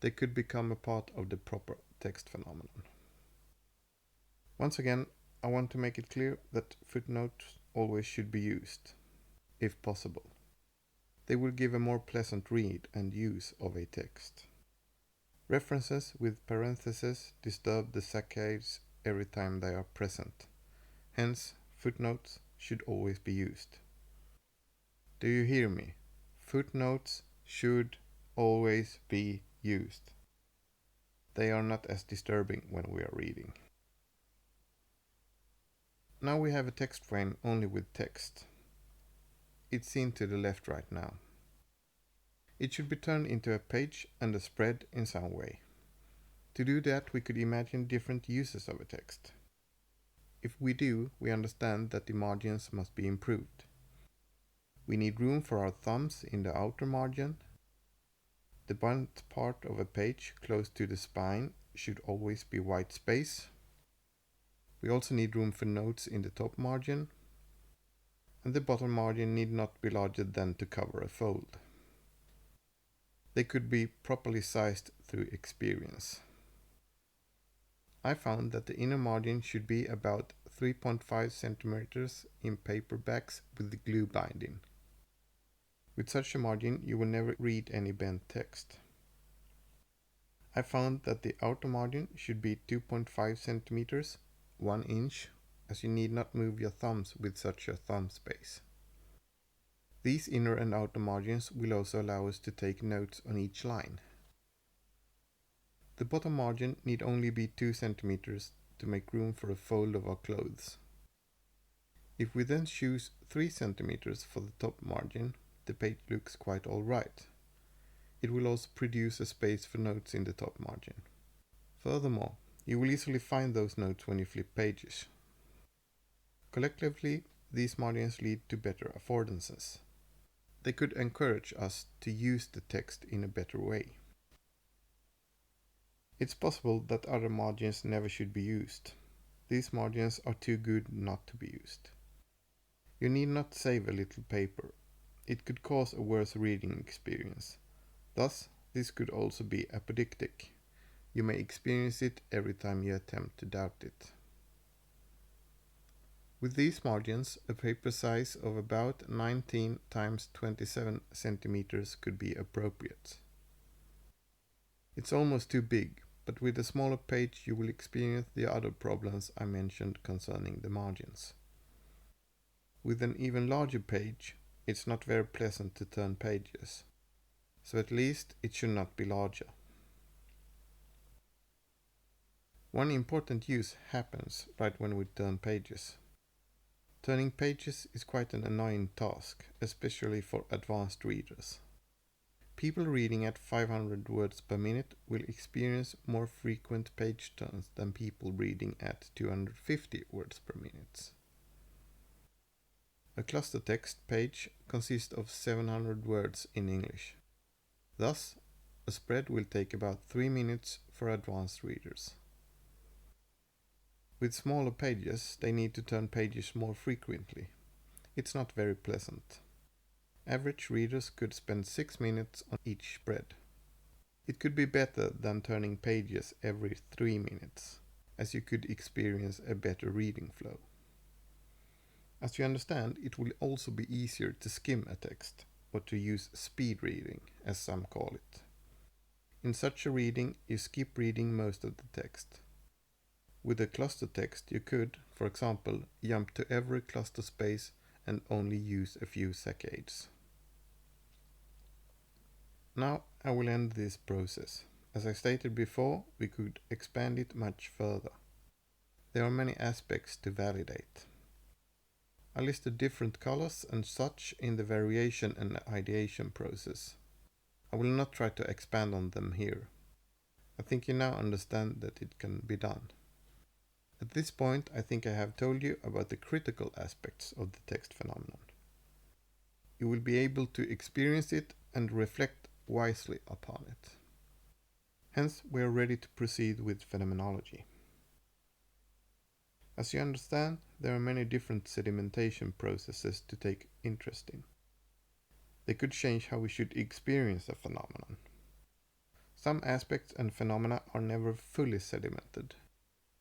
Speaker 1: They could become a part of the proper text phenomenon. Once again, I want to make it clear that footnotes always should be used, if possible. They will give a more pleasant read and use of a text. References with parentheses disturb the saccades every time they are present. Hence, footnotes should always be used. Do you hear me? Footnotes should always be used. They are not as disturbing when we are reading. Now we have a text frame only with text. It's seen to the left right now. It should be turned into a page and a spread in some way. To do that, we could imagine different uses of a text. If we do, we understand that the margins must be improved. We need room for our thumbs in the outer margin. The blunt part of a page close to the spine should always be white space. We also need room for notes in the top margin, and the bottom margin need not be larger than to cover a fold. They could be properly sized through experience. I found that the inner margin should be about 3.5 centimeters in paperbacks with the glue binding. With such a margin, you will never read any bent text. I found that the outer margin should be 2.5 centimeters, 1 inch, as you need not move your thumbs with such a thumb space. These inner and outer margins will also allow us to take notes on each line. The bottom margin need only be 2 centimeters to make room for a fold of our clothes. If we then choose 3 centimeters for the top margin, the page looks quite alright. It will also produce a space for notes in the top margin. Furthermore, you will easily find those notes when you flip pages. Collectively, these margins lead to better affordances. They could encourage us to use the text in a better way. It's possible that other margins never should be used. These margins are too good not to be used. You need not save a little paper. It could cause a worse reading experience. Thus, this could also be apodictic. You may experience it every time you attempt to doubt it. With these margins, a paper size of about 19 times 27 centimeters could be appropriate. It's almost too big, but with a smaller page you will experience the other problems I mentioned concerning the margins. With an even larger page, it's not very pleasant to turn pages, so at least it should not be larger. One important use happens right when we turn pages. Turning pages is quite an annoying task, especially for advanced readers. People reading at 500 words per minute will experience more frequent page turns than people reading at 250 words per minute. A cluster text page consists of 700 words in English. Thus, a spread will take about 3 minutes for advanced readers. With smaller pages, they need to turn pages more frequently. It's not very pleasant. Average readers could spend 6 minutes on each spread. It could be better than turning pages every 3 minutes, as you could experience a better reading flow. As you understand, it will also be easier to skim a text, or to use speed reading, as some call it. In such a reading, you skip reading most of the text. With a cluster text, you could, for example, jump to every cluster space and only use a few saccades. Now I will end this process. As I stated before, we could expand it much further. There are many aspects to validate. I listed different colors and such in the variation and ideation process. I will not try to expand on them here. I think you now understand that it can be done. At this point, I think I have told you about the critical aspects of the text phenomenon. You will be able to experience it and reflect wisely upon it. Hence, we are ready to proceed with phenomenology. As you understand, there are many different sedimentation processes to take interest in. They could change how we should experience a phenomenon. Some aspects and phenomena are never fully sedimented,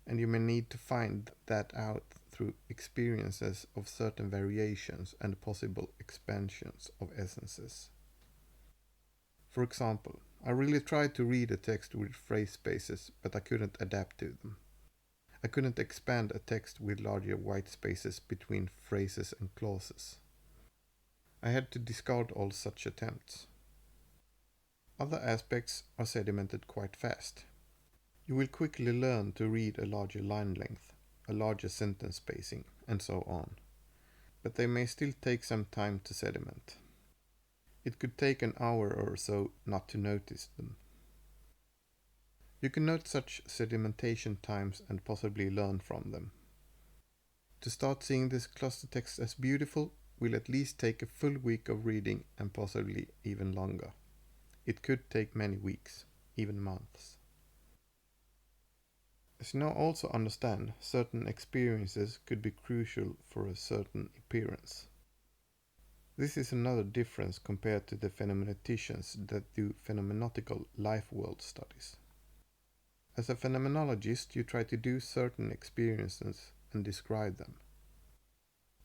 Speaker 1: and you may need to find that out through experiences of certain variations and possible expansions of essences. For example, I really tried to read a text with phrase spaces, but I couldn't adapt to them. I couldn't expand a text with larger white spaces between phrases and clauses. I had to discard all such attempts. Other aspects are sedimented quite fast. You will quickly learn to read a larger line length, a larger sentence spacing, and so on. But they may still take some time to sediment. It could take an hour or so not to notice them. You can note such sedimentation times and possibly learn from them. To start seeing this cluster text as beautiful will at least take a full week of reading and possibly even longer. It could take many weeks, even months. As you now also understand, certain experiences could be crucial for a certain appearance. This is another difference compared to the phenomenoticians that do phenomenological life world studies. As a phenomenologist, you try to do certain experiences and describe them.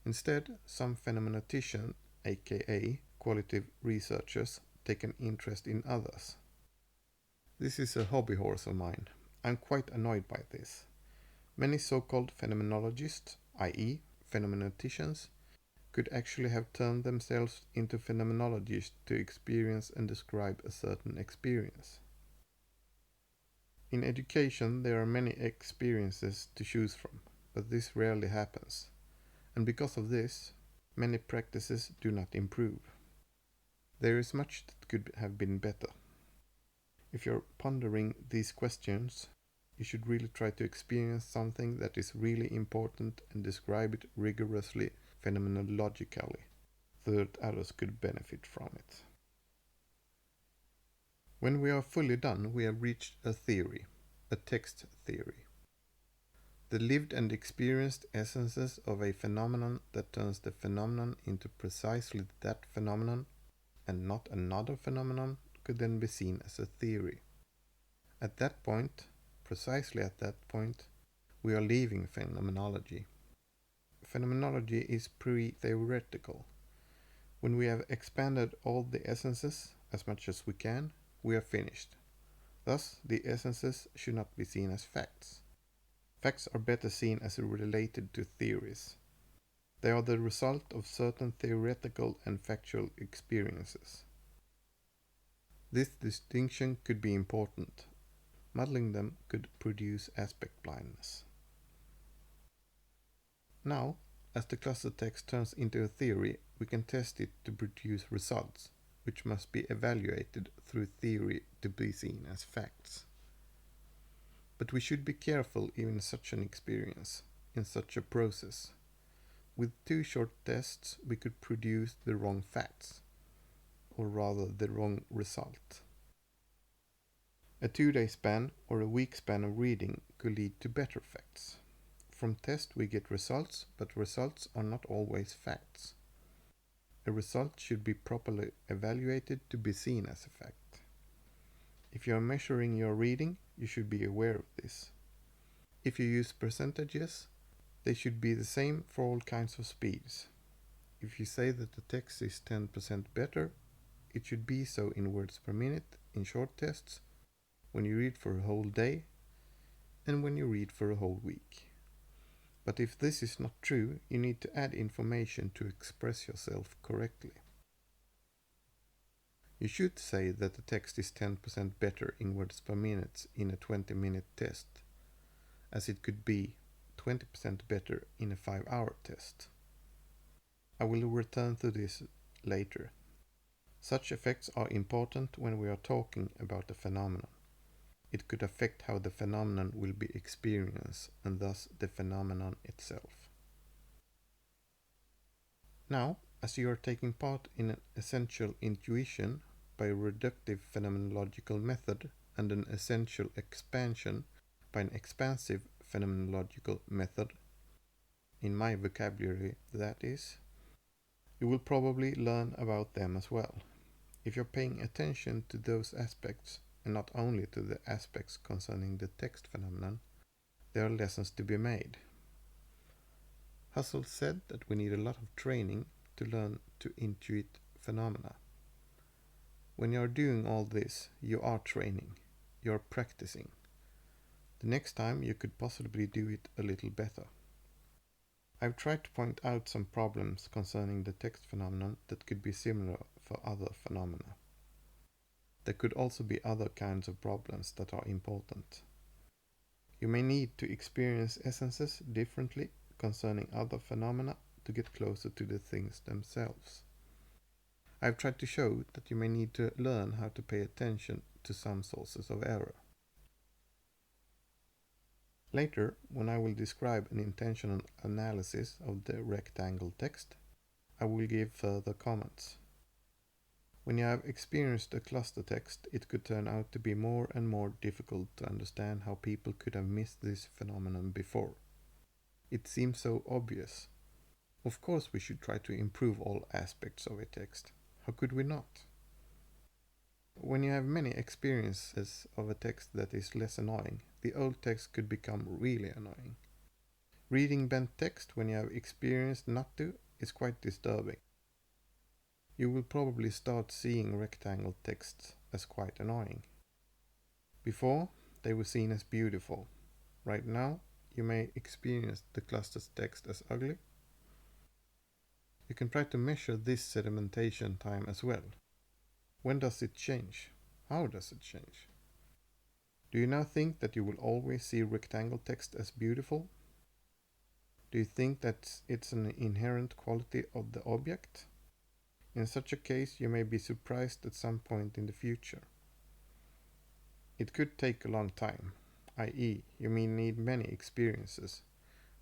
Speaker 1: Instead, some phenomenoticians, aka qualitative researchers, take an interest in others. This is a hobby horse of mine. I'm quite annoyed by this. Many so-called phenomenologists, i.e. phenomenoticians, could actually have turned themselves into phenomenologists to experience and describe a certain experience. In education, there are many experiences to choose from, but this rarely happens, and because of this, many practices do not improve. There is much that could have been better. If you're pondering these questions, you should really try to experience something that is really important and describe it rigorously phenomenologically, so that others could benefit from it. When we are fully done, we have reached a theory, a text theory. The lived and experienced essences of a phenomenon that turns the phenomenon into precisely that phenomenon and not another phenomenon could then be seen as a theory. At that point, precisely at that point, we are leaving phenomenology. Phenomenology is pre-theoretical. When we have expanded all the essences as much as we can, we are finished. Thus, the essences should not be seen as facts. Facts are better seen as related to theories. They are the result of certain theoretical and factual experiences. This distinction could be important. Muddling them could produce aspect blindness. Now, as the cluster text turns into a theory, we can test it to produce results, which must be evaluated through theory to be seen as facts. But we should be careful even in such an experience, in such a process. With 2 short tests, we could produce the wrong facts, or rather the wrong result. A 2-day span or a week span of reading could lead to better facts. From tests we get results, but results are not always facts. A result should be properly evaluated to be seen as a fact. If you are measuring your reading, you should be aware of this. If you use percentages, they should be the same for all kinds of speeds. If you say that the text is 10% better, it should be so in words per minute in short tests, when you read for a whole day, and when you read for a whole week. But if this is not true, you need to add information to express yourself correctly. You should say that the text is 10% better in words per minute in a 20-minute test, as it could be 20% better in a 5-hour test. I will return to this later. Such effects are important when we are talking about a phenomenon. It could affect how the phenomenon will be experienced and thus the phenomenon itself. Now, as you are taking part in an essential intuition by a reductive phenomenological method and an essential expansion by an expansive phenomenological method, in my vocabulary that is, you will probably learn about them as well. If you're paying attention to those aspects, and not only to the aspects concerning the text phenomenon, there are lessons to be made. Husserl said that we need a lot of training to learn to intuit phenomena. When you are doing all this, you are training, you are practicing. The next time you could possibly do it a little better. I've tried to point out some problems concerning the text phenomenon that could be similar for other phenomena. There could also be other kinds of problems that are important. You may need to experience essences differently concerning other phenomena to get closer to the things themselves. I've tried to show that you may need to learn how to pay attention to some sources of error. Later, when I will describe an intentional analysis of the rectangle text, I will give further comments. When you have experienced a cluster text, it could turn out to be more and more difficult to understand how people could have missed this phenomenon before. It seems so obvious. Of course we should try to improve all aspects of a text. How could we not? When you have many experiences of a text that is less annoying, the old text could become really annoying. Reading bent text when you have experienced not to is quite disturbing. You will probably start seeing rectangle texts as quite annoying. Before, they were seen as beautiful. Right now, you may experience the cluster's text as ugly. You can try to measure this sedimentation time as well. When does it change? How does it change? Do you now think that you will always see rectangle text as beautiful? Do you think that it's an inherent quality of the object? In such a case, you may be surprised at some point in the future. It could take a long time, i.e., you may need many experiences,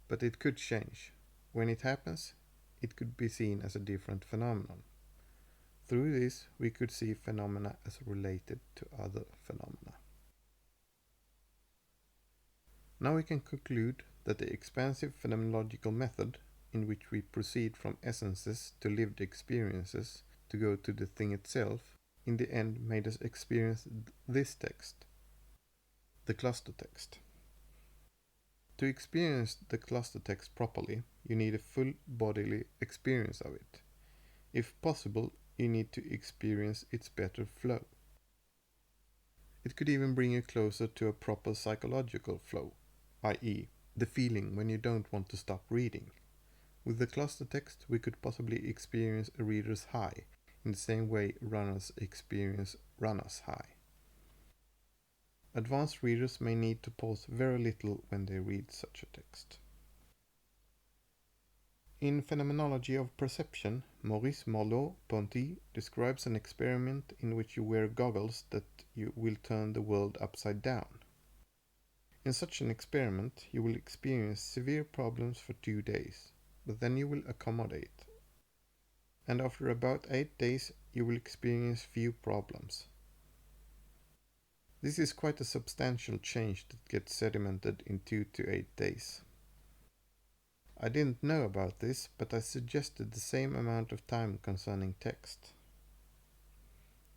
Speaker 1: but it could change. When it happens, it could be seen as a different phenomenon. Through this, we could see phenomena as related to other phenomena. Now we can conclude that the expansive-phenomenological method, in which we proceed from essences to lived experiences to go to the thing itself, in the end made us experience this text, the cluster text. To experience the cluster text properly, you need a full bodily experience of it. If possible, you need to experience its better flow. It could even bring you closer to a proper psychological flow, i.e., the feeling when you don't want to stop reading. With the cluster text, we could possibly experience a reader's high, in the same way runners experience runner's high. Advanced readers may need to pause very little when they read such a text. In Phenomenology of Perception, Maurice Merleau-Ponty describes an experiment in which you wear goggles that you will turn the world upside down. In such an experiment, you will experience severe problems for 2 days, but then you will accommodate. And after about 8 days, you will experience few problems. This is quite a substantial change that gets sedimented in 2 to 8 days. I didn't know about this, but I suggested the same amount of time concerning text.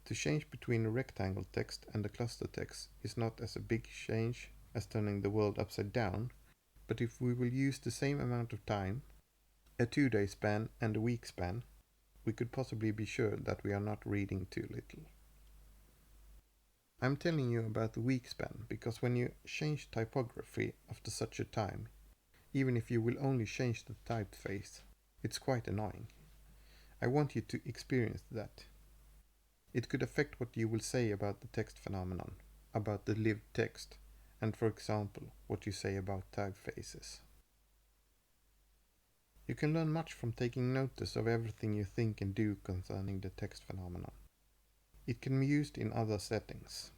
Speaker 1: To change between a rectangle text and a cluster text is not as a big change as turning the world upside down, but if we will use the same amount of time, a 2-day span and a week span, we could possibly be sure that we are not reading too little. I'm telling you about the week span because when you change typography after such a time, even if you will only change the typeface, it's quite annoying. I want you to experience that. It could affect what you will say about the text phenomenon, about the lived text, and for example, what you say about typefaces. You can learn much from taking notice of everything you think and do concerning the text phenomenon. It can be used in other settings.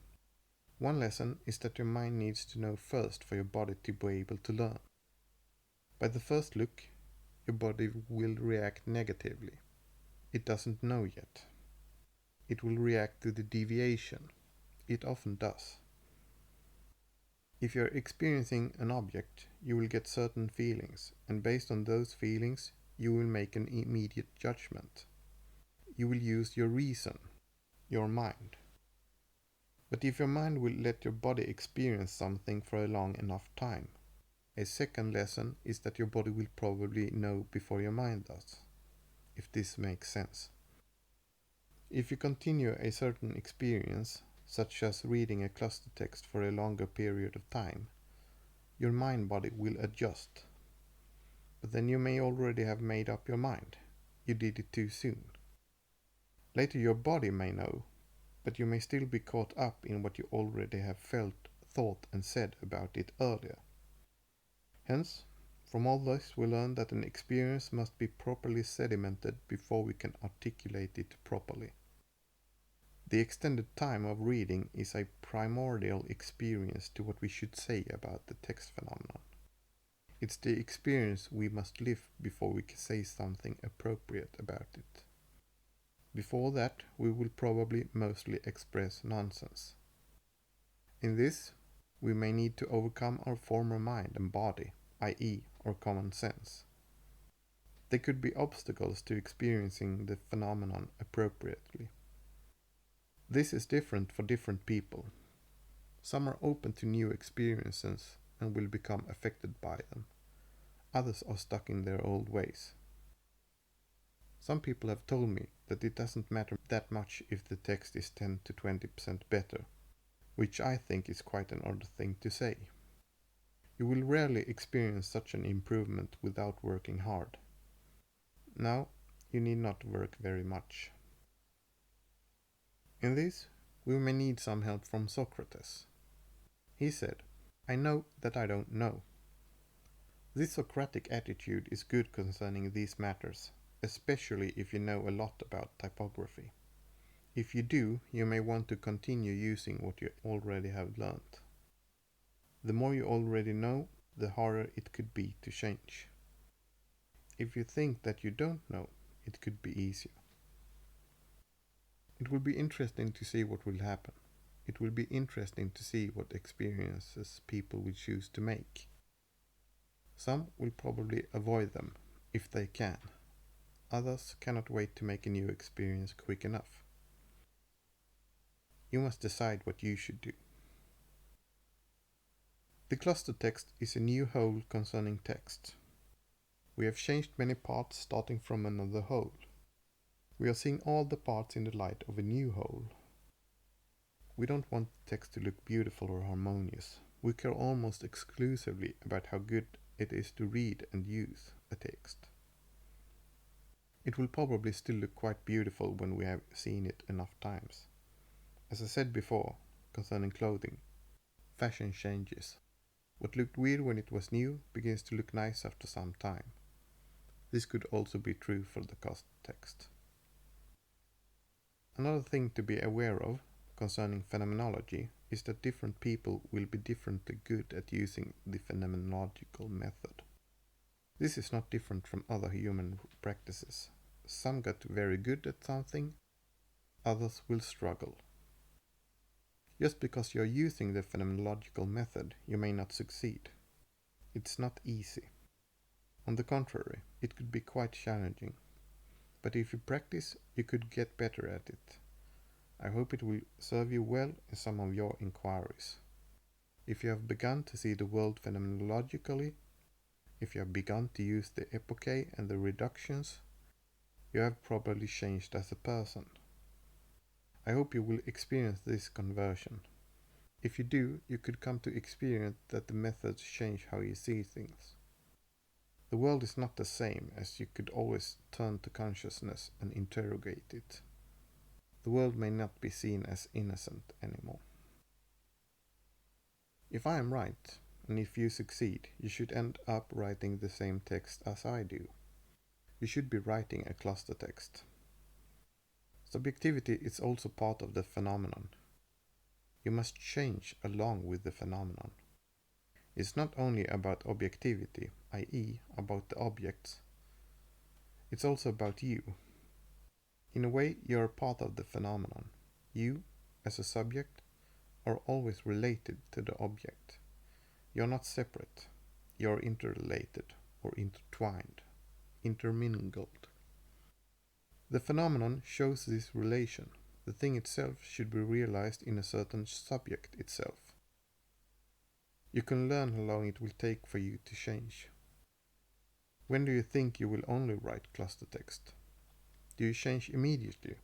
Speaker 1: One lesson is that your mind needs to know first for your body to be able to learn. By the first look, your body will react negatively. It doesn't know yet. It will react to the deviation. It often does. If you're experiencing an object, you will get certain feelings, and based on those feelings, you will make an immediate judgment. You will use your reason, your mind. But if your mind will let your body experience something for a long enough time, a second lesson is that your body will probably know before your mind does, if this makes sense. If you continue a certain experience, such as reading a cluster text for a longer period of time, your mind body will adjust. but then you may already have made up your mind. You did it too soon. Later your body may know, but you may still be caught up in what you already have felt, thought and said about it earlier. Hence, from all this we learn that an experience must be properly sedimented before we can articulate it properly. The extended time of reading is a primordial experience to what we should say about the text phenomenon. It's the experience we must live before we can say something appropriate about it. Before that, we will probably mostly express nonsense. In this, we may need to overcome our former mind and body, i.e., our common sense. There could be obstacles to experiencing the phenomenon appropriately. This is different for different people. Some are open to new experiences and will become affected by them. Others are stuck in their old ways. Some people have told me that it doesn't matter that much if the text is 10 to 20% better, which I think is quite an odd thing to say. You will rarely experience such an improvement without working hard. Now, you need not work very much. In this, we may need some help from Socrates. He said, "I know that I don't know." This Socratic attitude is good concerning these matters, especially if you know a lot about typography. If you do, you may want to continue using what you already have learned. The more you already know, the harder it could be to change. If you think that you don't know, it could be easier. It will be interesting to see what will happen. It will be interesting to see what experiences people will choose to make. Some will probably avoid them, if they can. Others cannot wait to make a new experience quick enough. You must decide what you should do. The cluster text is a new whole concerning text. We have changed many parts starting from another whole. We are seeing all the parts in the light of a new whole. We don't want the text to look beautiful or harmonious. We care almost exclusively about how good it is to read and use a text. It will probably still look quite beautiful when we have seen it enough times. As I said before, concerning clothing, fashion changes. What looked weird when it was new begins to look nice after some time. This could also be true for the cluster text. Another thing to be aware of concerning phenomenology is that different people will be differently good at using the phenomenological method. This is not different from other human practices. Some get very good at something, others will struggle. Just because you are using the phenomenological method, you may not succeed. It's not easy. On the contrary, it could be quite challenging. But if you practice, you could get better at it. I hope it will serve you well in some of your inquiries. If you have begun to see the world phenomenologically, if you have begun to use the epoche and the reductions, you have probably changed as a person. I hope you will experience this conversion. If you do, you could come to experience that the methods change how you see things. The world is not the same, as you could always turn to consciousness and interrogate it. The world may not be seen as innocent anymore. If I am right, and if you succeed, you should end up writing the same text as I do. You should be writing a cluster text. Subjectivity is also part of the phenomenon. You must change along with the phenomenon. It's not only about objectivity, i.e., about the objects. It's also about you. In a way, you are part of the phenomenon. You, as a subject, are always related to the object. You are not separate. You are interrelated or intertwined, intermingled. The phenomenon shows this relation. The thing itself should be realized in a certain subject itself. You can learn how long it will take for you to change. When do you think you will only write cluster text? Do you change immediately?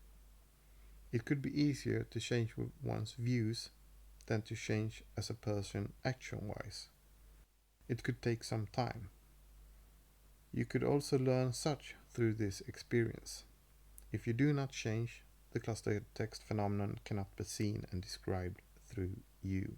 Speaker 1: It could be easier to change with one's views than to change as a person action-wise. It could take some time. You could also learn such through this experience. If you do not change, the cluster text phenomenon cannot be seen and described through you.